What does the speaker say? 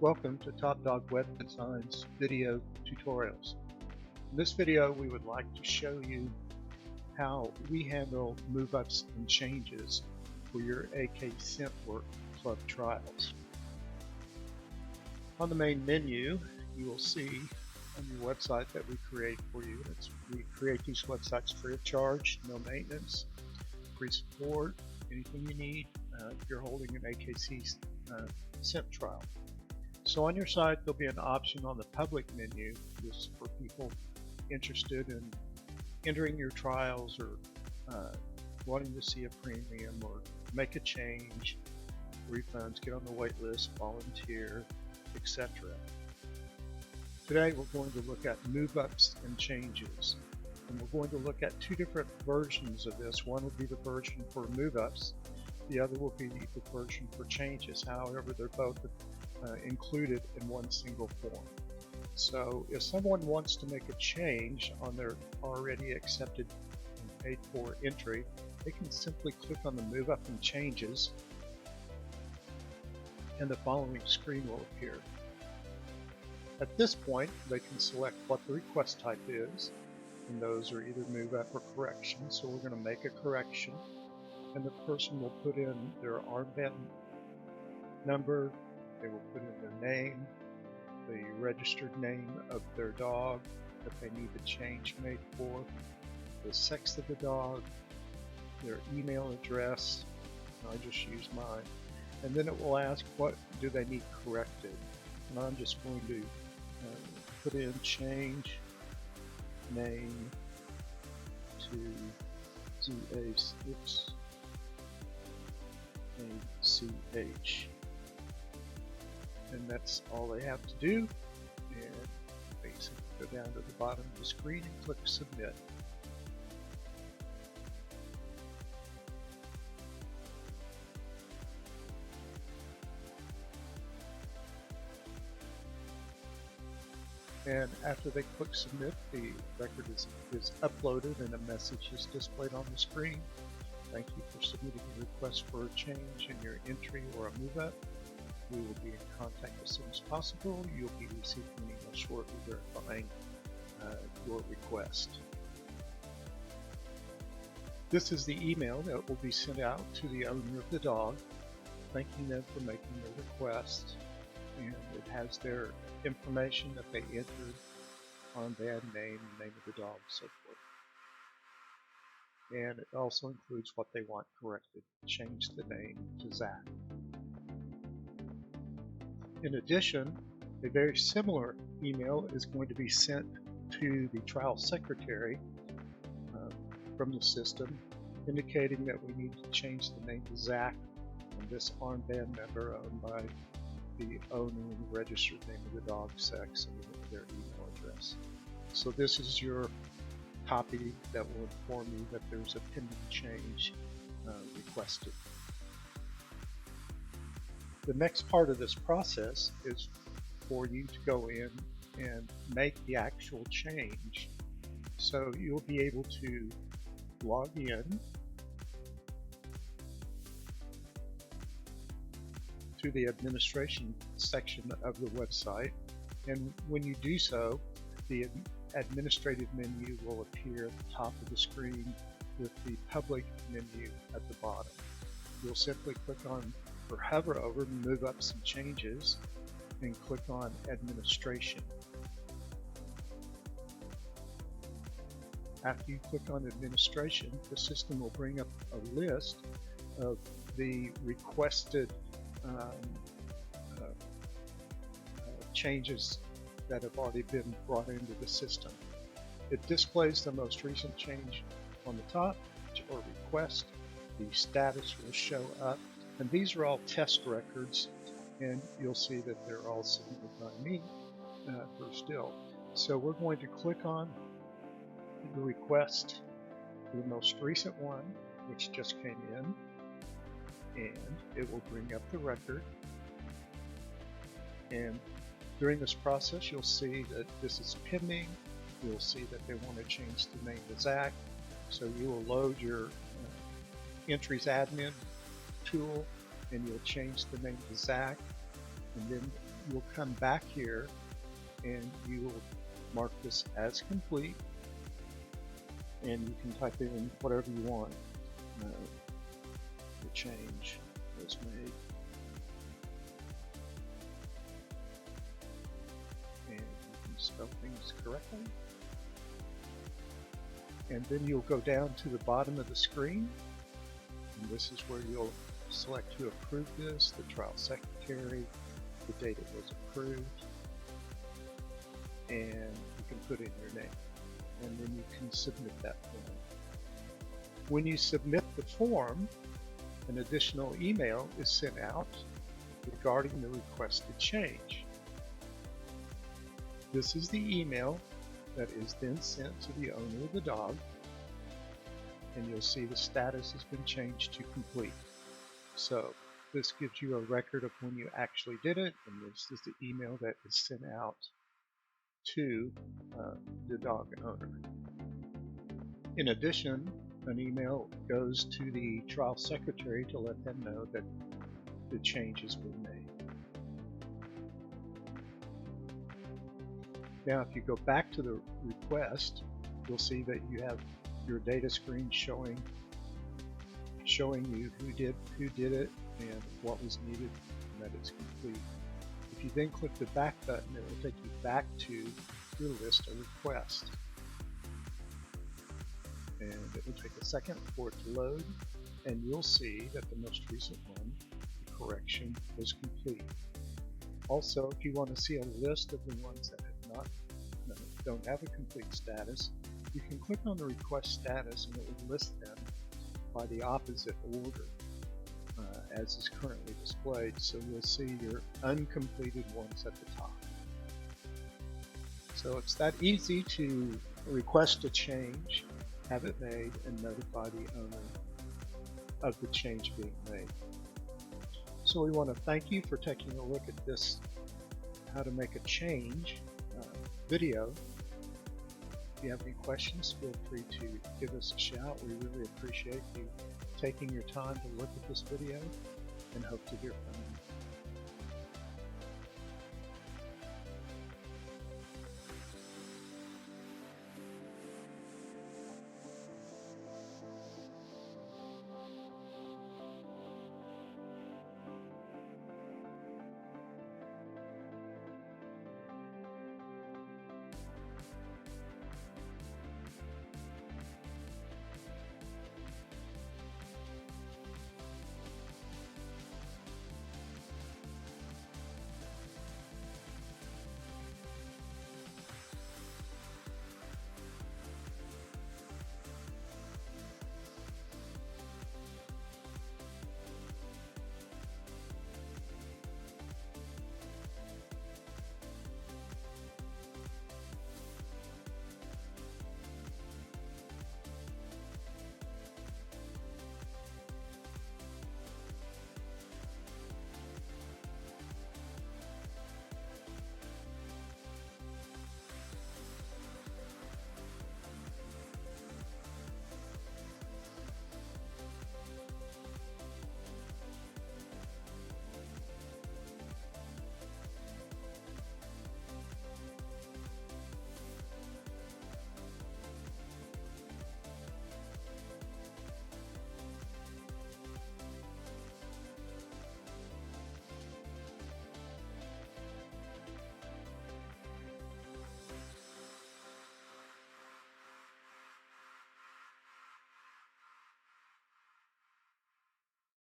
Welcome to Top Dog Web Design's video tutorials. In this video, we would like to show you how we handle move-ups and changes for your AKC Work Club trials. On the main menu, you will see on your website that we create for you. We create these websites free of charge, no maintenance, free support, anything you need if you're holding an AKC SIMP trial. So on your site, there'll be an option on the public menu. This is for people interested in entering your trials or wanting to see a premium or make a change, refunds, get on the wait list, volunteer, etc. Today we're going to look at move-ups and changes. And we're going to look at two different versions of this. One will be the version for move-ups. The other will be the version for changes. However, they're both included in one single form. So if someone wants to make a change on their already accepted and paid for entry, they can simply click on the Move Up and Changes and the following screen will appear. At this point, they can select what the request type is, and those are either move up or correction. So we're going to make a correction, and the person will put in their armband number, they will put in their name, the registered name of their dog that they need the change made for, the sex of the dog, their email address, I just use mine, and then it will ask what do they need corrected. And I'm just going to put in change name to ACH. And that's all they have to do, and basically go down to the bottom of the screen and click submit. And after they click submit, the record is uploaded and a message is displayed on the screen. Thank you for submitting a request for a change in your entry or a move up. We will be in contact as soon as possible. You'll be receiving an email shortly verifying your request. This is the email that will be sent out to the owner of the dog, thanking them for making their request, and it has their information that they entered, armband name, name of the dog, so forth. And it also includes what they want corrected. Change the name to Zach. In addition, a very similar email is going to be sent to the trial secretary from the system, indicating that we need to change the name to Zach and this armband number owned by the owner and the registered name of the dog, sex, and their email address. So this is your copy that will inform you that there's a pending change requested. The next part of this process is for you to go in and make the actual change. So you'll be able to log in to the administration section of the website, and when you do so, the administrative menu will appear at the top of the screen with the public menu at the bottom. You'll simply click on or hover over Move Ups and Changes and click on Administration. After you click on Administration, the system will bring up a list of the requested changes that have already been brought into the system. It displays the most recent change on the top, or request. The status will show up, and these are all test records, and you'll see that they're all submitted by me for still. So we're going to click on the request for the most recent one, which just came in, and it will bring up the record. And during this process, you'll see that this is pending. You'll see that they want to change the name to Zach. So you will load your entries admin tool, and you'll change the name to Zach. And then you'll come back here and you will mark this as complete, and you can type in whatever you want. The change was made, and you can spell things correctly. And then you'll go down to the bottom of the screen, and this is where you'll select who approved this, the trial secretary, the date it was approved, and you can put in your name, and then you can submit that form. When you submit the form, an additional email is sent out regarding the requested change. This is the email that is then sent to the owner of the dog, and you'll see the status has been changed to complete. So this gives you a record of when you actually did it, and this is the email that is sent out to the dog owner. In addition, an email goes to the trial secretary to let them know that the changes were made. Now, if you go back to the request, you'll see that you have your data screen showing you who did it and what was needed, and that it's complete. If you then click the back button, it will take you back to your list of requests. And it will take a second for it to load, and you'll see that the most recent one, the correction, was complete. Also, if you want to see a list of the ones that don't have a complete status, you can click on the request status and it will list them by the opposite order as is currently displayed, so you'll see your uncompleted ones at the top. So it's that easy to request a change, have it made, and notify the owner of the change being made. So we want to thank you for taking a look at this how to make a change video. If you have any questions, feel free to give us a shout. We really appreciate you taking your time to look at this video and hope to hear from you.